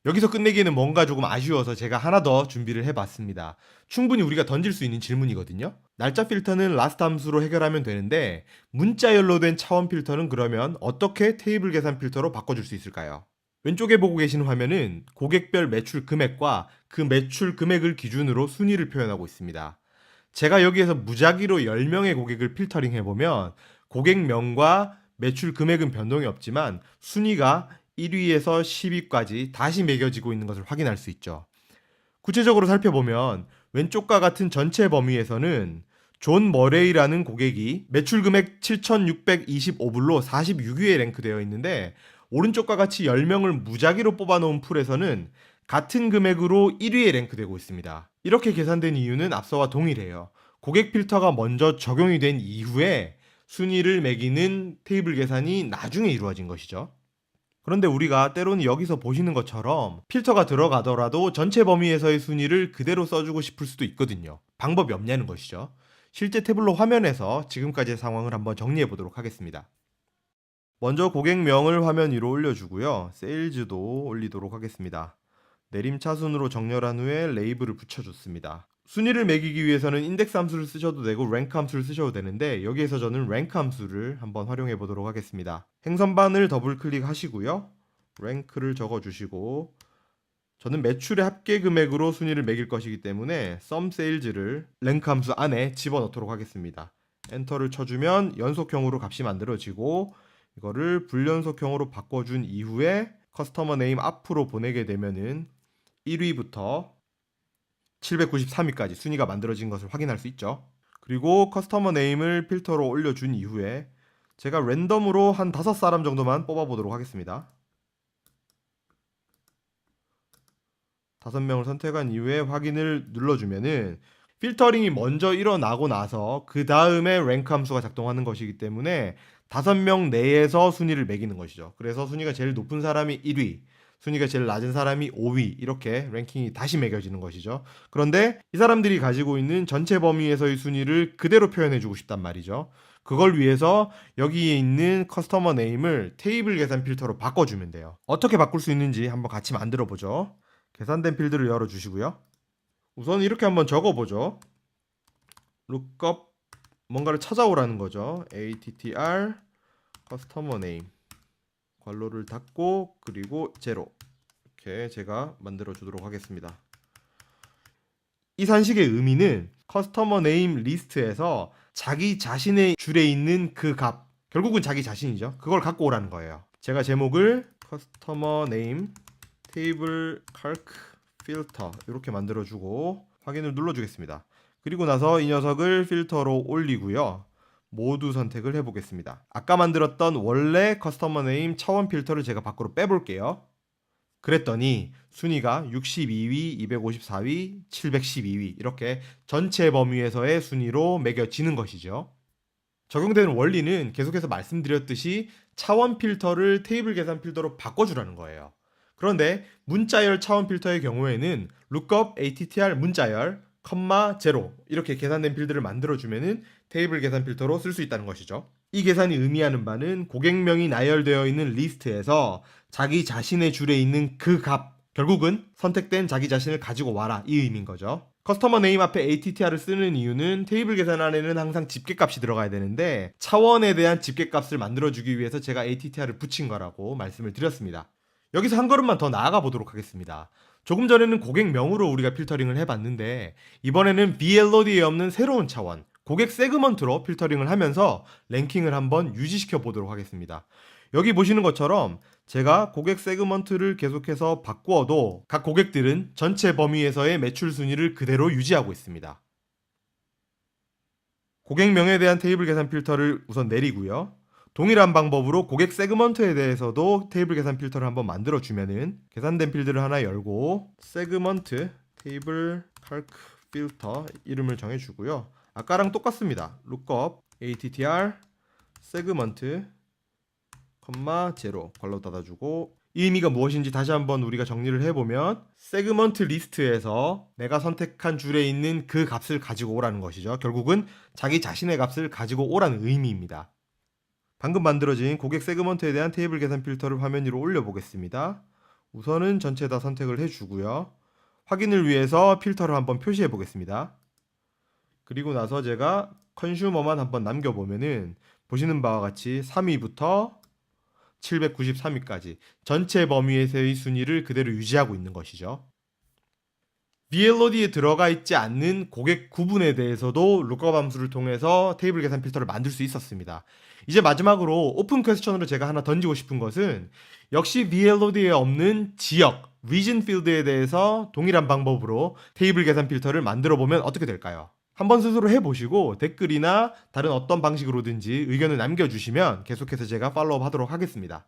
여기서 끝내기에는 뭔가 조금 아쉬워서 제가 하나 더 준비를 해봤습니다. 충분히 우리가 던질 수 있는 질문이거든요. 날짜 필터는 라스트 함수로 해결하면 되는데 문자열로 된 차원 필터는 그러면 어떻게 테이블 계산 필터로 바꿔줄 수 있을까요? 왼쪽에 보고 계시는 화면은 고객별 매출 금액과 그 매출 금액을 기준으로 순위를 표현하고 있습니다. 제가 여기에서 무작위로 10명의 고객을 필터링 해보면 고객명과 매출 금액은 변동이 없지만 순위가 1위에서 10위까지 다시 매겨지고 있는 것을 확인할 수 있죠. 구체적으로 살펴보면 왼쪽과 같은 전체 범위에서는 존 머레이라는 고객이 매출 금액 7,625불로 46위에 랭크되어 있는데 오른쪽과 같이 10명을 무작위로 뽑아놓은 풀에서는 같은 금액으로 1위에 랭크되고 있습니다. 이렇게 계산된 이유는 앞서와 동일해요. 고객 필터가 먼저 적용이 된 이후에 순위를 매기는 테이블 계산이 나중에 이루어진 것이죠. 그런데 우리가 때로는 여기서 보시는 것처럼 필터가 들어가더라도 전체 범위에서의 순위를 그대로 써주고 싶을 수도 있거든요. 방법이 없냐는 것이죠. 실제 태블로 화면에서 지금까지의 상황을 한번 정리해 보도록 하겠습니다. 먼저 고객명을 화면 위로 올려주고요. 세일즈도 올리도록 하겠습니다. 내림차순으로 정렬한 후에 레이블을 붙여줬습니다. 순위를 매기기 위해서는 인덱스 함수를 쓰셔도 되고 랭크 함수를 쓰셔도 되는데 여기에서 저는 랭크 함수를 한번 활용해 보도록 하겠습니다. 행선반을 더블 클릭하시고요. 랭크를 적어주시고 저는 매출의 합계 금액으로 순위를 매길 것이기 때문에 sum sales를 랭크 함수 안에 집어넣도록 하겠습니다. 엔터를 쳐주면 연속형으로 값이 만들어지고 이거를 불연속형으로 바꿔준 이후에 커스터머 네임 앞으로 보내게 되면은 1위부터 793위까지 순위가 만들어진 것을 확인할 수 있죠. 그리고 커스터머 네임을 필터로 올려준 이후에 제가 랜덤으로 한 5사람 정도만 뽑아보도록 하겠습니다. 5명을 선택한 이후에 확인을 눌러주면은 필터링이 먼저 일어나고 나서 그 다음에 랭크 함수가 작동하는 것이기 때문에 5명 내에서 순위를 매기는 것이죠. 그래서 순위가 제일 높은 사람이 1위, 순위가 제일 낮은 사람이 5위 이렇게 랭킹이 다시 매겨지는 것이죠. 그런데 이 사람들이 가지고 있는 전체 범위에서의 순위를 그대로 표현해주고 싶단 말이죠. 그걸 위해서 여기에 있는 커스터머 네임을 테이블 계산 필터로 바꿔주면 돼요. 어떻게 바꿀 수 있는지 한번 같이 만들어 보죠. 계산된 필드를 열어주시고요. 우선 이렇게 한번 적어보죠. lookup 뭔가를 찾아오라는 거죠. attr customer name 괄호를 닫고 그리고 제로 이렇게 제가 만들어 주도록 하겠습니다. 이 산식의 의미는 커스터머 네임 리스트에서 자기 자신의 줄에 있는 그 값, 결국은 자기 자신이죠. 그걸 갖고 오라는 거예요. 제가 제목을 커스터머 네임 테이블 칼크 필터 이렇게 만들어주고 확인을 눌러주겠습니다. 그리고 나서 이 녀석을 필터로 올리고요. 모두 선택을 해보겠습니다. 아까 만들었던 원래 커스터머 네임 차원 필터를 제가 밖으로 빼볼게요. 그랬더니 순위가 62위, 254위, 712위 이렇게 전체 범위에서의 순위로 매겨지는 것이죠. 적용되는 원리는 계속해서 말씀드렸듯이 차원 필터를 테이블 계산 필터로 바꿔주라는 거예요. 그런데 문자열 차원 필터의 경우에는 lookup attr 문자열, 컴마 제로 이렇게 계산된 필드를 만들어주면은 테이블 계산 필터로 쓸 수 있다는 것이죠. 이 계산이 의미하는 바는 고객명이 나열되어 있는 리스트에서 자기 자신의 줄에 있는 그 값, 결국은 선택된 자기 자신을 가지고 와라 이 의미인 거죠. 커스터머 네임 앞에 ATTR을 쓰는 이유는 테이블 계산 안에는 항상 집계값이 들어가야 되는데 차원에 대한 집계값을 만들어주기 위해서 제가 ATTR을 붙인 거라고 말씀을 드렸습니다. 여기서 한 걸음만 더 나아가 보도록 하겠습니다. 조금 전에는 고객명으로 우리가 필터링을 해봤는데 이번에는 BLOD에 없는 새로운 차원, 고객 세그먼트로 필터링을 하면서 랭킹을 한번 유지시켜 보도록 하겠습니다. 여기 보시는 것처럼 제가 고객 세그먼트를 계속해서 바꾸어도 각 고객들은 전체 범위에서의 매출 순위를 그대로 유지하고 있습니다. 고객명에 대한 테이블 계산 필터를 우선 내리고요. 동일한 방법으로 고객 세그먼트에 대해서도 테이블 계산 필터를 한번 만들어 주면은 계산된 필드를 하나 열고 세그먼트 테이블 칼크 필터 이름을 정해 주고요. 아까랑 똑같습니다. lookup attr 세그먼트 컴마 제로 괄호 닫아주고 이 의미가 무엇인지 다시 한번 우리가 정리를 해보면 세그먼트 리스트에서 내가 선택한 줄에 있는 그 값을 가지고 오라는 것이죠. 결국은 자기 자신의 값을 가지고 오라는 의미입니다. 방금 만들어진 고객 세그먼트에 대한 테이블 계산 필터를 화면 위로 올려보겠습니다. 우선은 전체 다 선택을 해주고요. 확인을 위해서 필터를 한번 표시해 보겠습니다. 그리고 나서 제가 컨슈머만 한번 남겨보면은 보시는 바와 같이 3위부터 793위까지 전체 범위에서의 순위를 그대로 유지하고 있는 것이죠. VLOD에 들어가 있지 않는 고객 구분에 대해서도 룩업 함수를 통해서 테이블 계산 필터를 만들 수 있었습니다. 이제 마지막으로 오픈 퀘스천으로 제가 하나 던지고 싶은 것은 역시 VLOD에 없는 지역, region 필드에 대해서 동일한 방법으로 테이블 계산 필터를 만들어 보면 어떻게 될까요? 한번 스스로 해보시고 댓글이나 다른 어떤 방식으로든지 의견을 남겨주시면 계속해서 제가 팔로우업 하도록 하겠습니다.